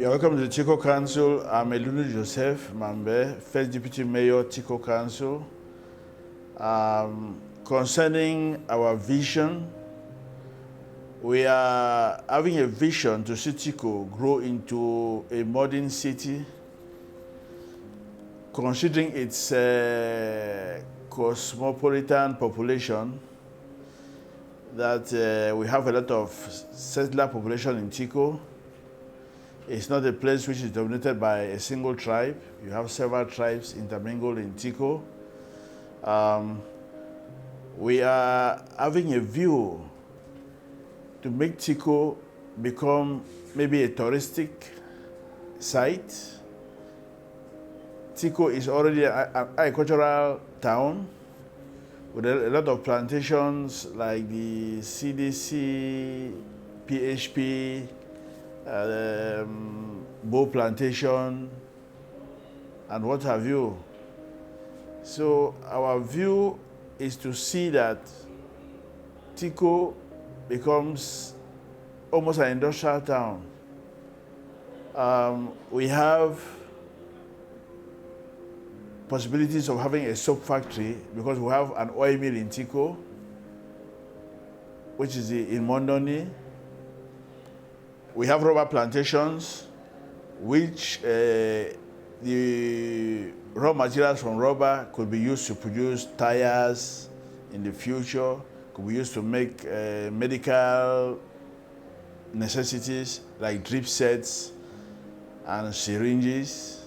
You're welcome to the Tiko Council. I'm Elunu Joseph Mambe, First Deputy Mayor, Tiko Council. Concerning our vision, we are having a vision to see Tiko grow into a modern city, considering its cosmopolitan population, that we have a lot of settler population in Tiko. It's not a place which is dominated by a single tribe. You have several tribes intermingled in Tiko. We are having a view to make Tiko become maybe a touristic site. Tiko is already an agricultural town with a lot of plantations like the CDC, PHP, Bow Plantation, and what have you. So our view is to see that Tiko becomes almost an industrial town. We have possibilities of having a soap factory because we have an oil mill in Tiko, which is in Mondoni. We have rubber plantations, which the raw materials from rubber could be used to produce tires in the future, could be used to make medical necessities like drip sets and syringes.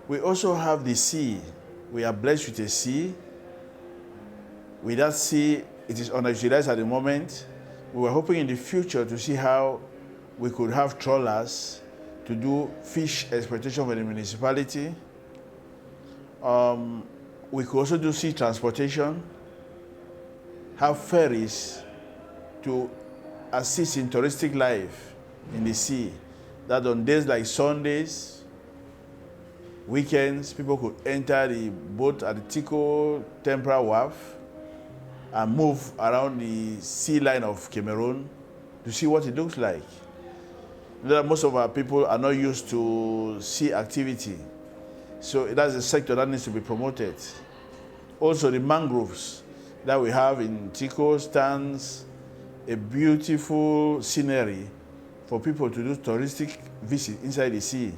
We also have the sea. We are blessed with a sea. With that sea, it is underutilized at the moment. We were hoping in the future to see how we could have trawlers to do fish exploitation for the municipality. We could also do sea transportation, have ferries to assist in touristic life in the sea, that on days like Sundays, weekends, people could enter the boat at the Tiko Temporary Wharf and move around the sea line of Cameroon to see what it looks like. Most of our people are not used to sea activity, so that's a sector that needs to be promoted. Also, the mangroves that we have in Tiko stands a beautiful scenery for people to do touristic visit inside the sea.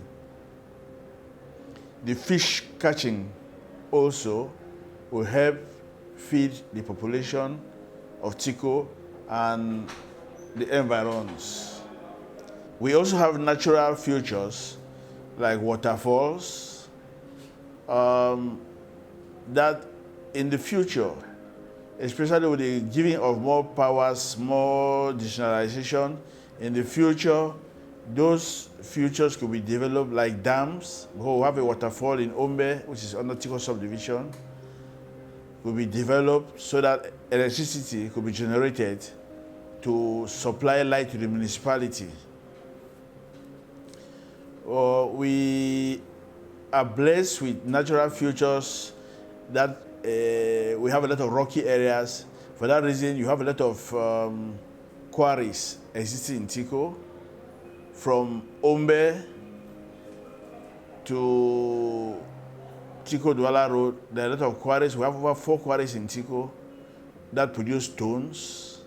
The fish catching also will help feed the population of Tiko and the environs. We also have natural features like waterfalls that in the future, especially with the giving of more powers, more decentralization, in the future, those features could be developed like dams. We have a waterfall in Ombe, which is under Tiko subdivision, will be developed so that electricity could be generated to supply light to the municipality. We are blessed with natural features that we have a lot of rocky areas. For that reason, you have a lot of quarries existing in Tiko. From Ombe to Tiko Douala Road, there are a lot of quarries. We have over 4 quarries in Tiko that produce stones.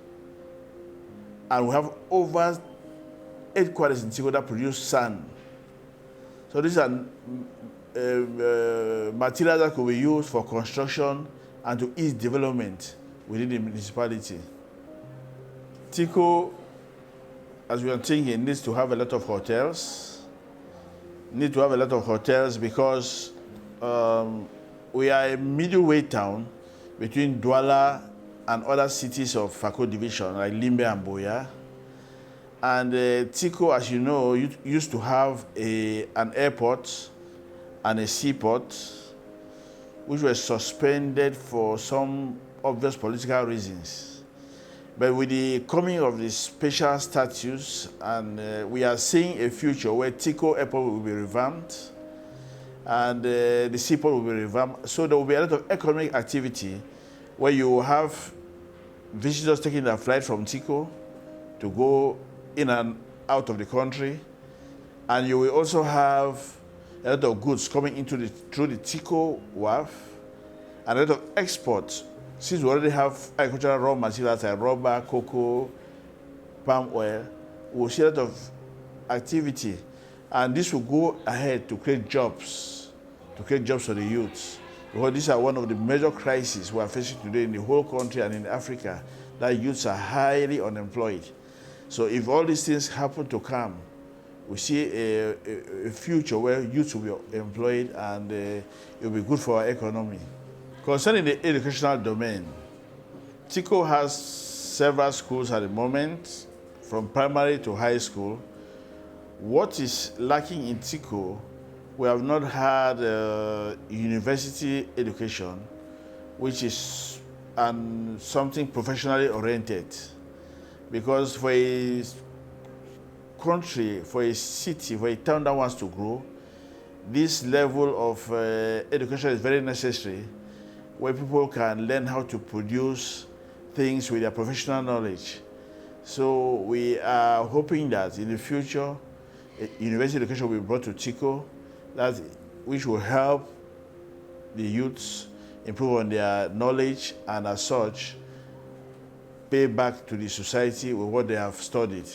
And we have over 8 quarries in Tiko that produce sand. So these are materials that could be used for construction and to ease development within the municipality. Tiko, as we are thinking, needs to have a lot of hotels. Because we are a middleway town between Douala and other cities of Fako division like Limbe and Boya. And Tiko, as you know, used to have an airport and a seaport, which were suspended for some obvious political reasons. But with the coming of the special status, and we are seeing a future where Tiko Airport will be revamped, and the seaport will be revamped. So there will be a lot of economic activity where you will have visitors taking their flight from Tiko to go in and out of the country. And you will also have a lot of goods coming into through the Tiko wharf, and a lot of exports. Since we already have agricultural raw materials like rubber, cocoa, palm oil, we'll see a lot of activity. And this will go ahead to create jobs for the youths. Because these are one of the major crises we are facing today in the whole country and in Africa, that youths are highly unemployed. So if all these things happen to come, we see a future where youth will be employed, and it will be good for our economy. Concerning the educational domain, Tiko has several schools at the moment, from primary to high school. What is lacking in Tiko, we have not had university education, which is something professionally oriented. Because for a country, for a city, for a town that wants to grow, this level of education is very necessary, where people can learn how to produce things with their professional knowledge. So we are hoping that in the future, university education will be brought to Tiko, which will help the youths improve on their knowledge, and as such, pay back to the society with what they have studied.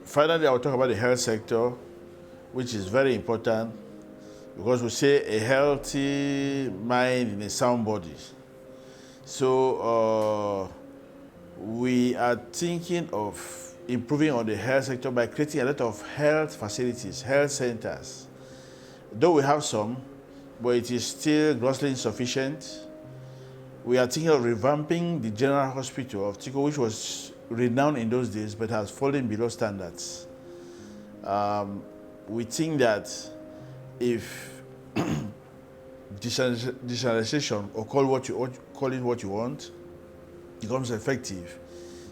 Finally, I will talk about the health sector, which is very important, because we say a healthy mind in a sound body. So we are thinking of improving on the health sector by creating a lot of health facilities, health centers. Though we have some, but it is still grossly insufficient. We are thinking of revamping the General Hospital of Tiko, which was renowned in those days, but has fallen below standards. We think that if decentralization, or call it what you want, becomes effective,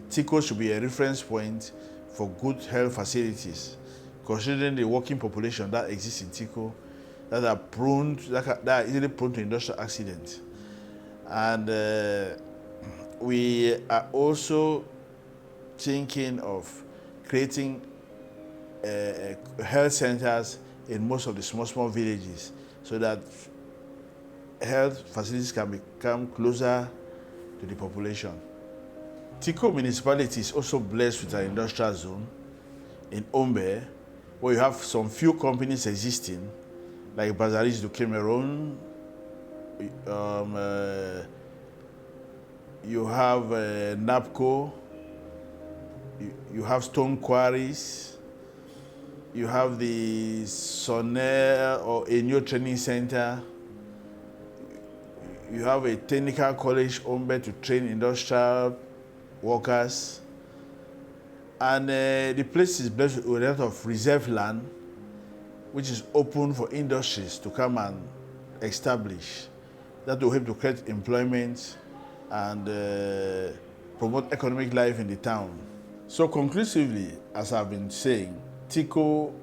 Tiko should be a reference point for good health facilities, considering the working population that exists in Tiko, that are easily prone to industrial accidents. And we are also thinking of creating health centers in most of the small villages, so that health facilities can become closer to the population. Tiko municipality is also blessed with an industrial zone in Ombe, where you have some few companies existing, like Bazaris du Cameroon. You have NAPCO, you have stone quarries, you have the Sonel or Enyo Training Center, you have a technical college Ombe to train industrial workers, and the place is blessed with a lot of reserve land, which is open for industries to come and establish. That will help to create employment and promote economic life in the town. So conclusively, as I've been saying, Tiko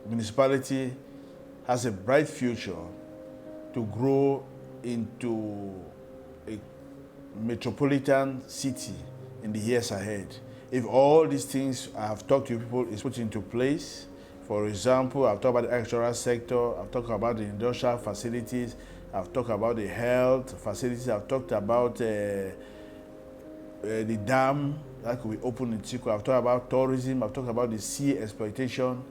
municipality has a bright future to grow into a metropolitan city in the years ahead. If all these things I have talked to people is put into place, for example, I've talked about the agricultural sector, I've talked about the industrial facilities, I've talked about the health facilities, I've talked about the dam that could be opened in Tiko, I've talked about tourism, I've talked about the sea exploitation.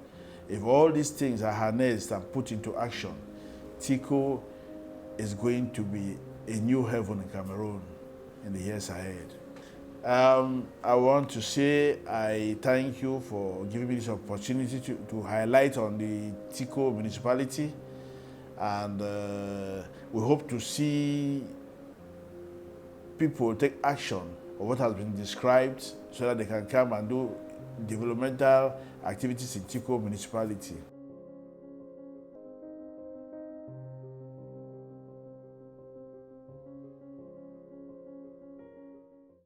If all these things are harnessed and put into action, Tiko is going to be a new heaven in Cameroon in the years ahead. I want to say I thank you for giving me this opportunity to highlight on the Tiko municipality, and we hope to see people take action of what has been described, so that they can come and do developmental activities in Tiko municipality.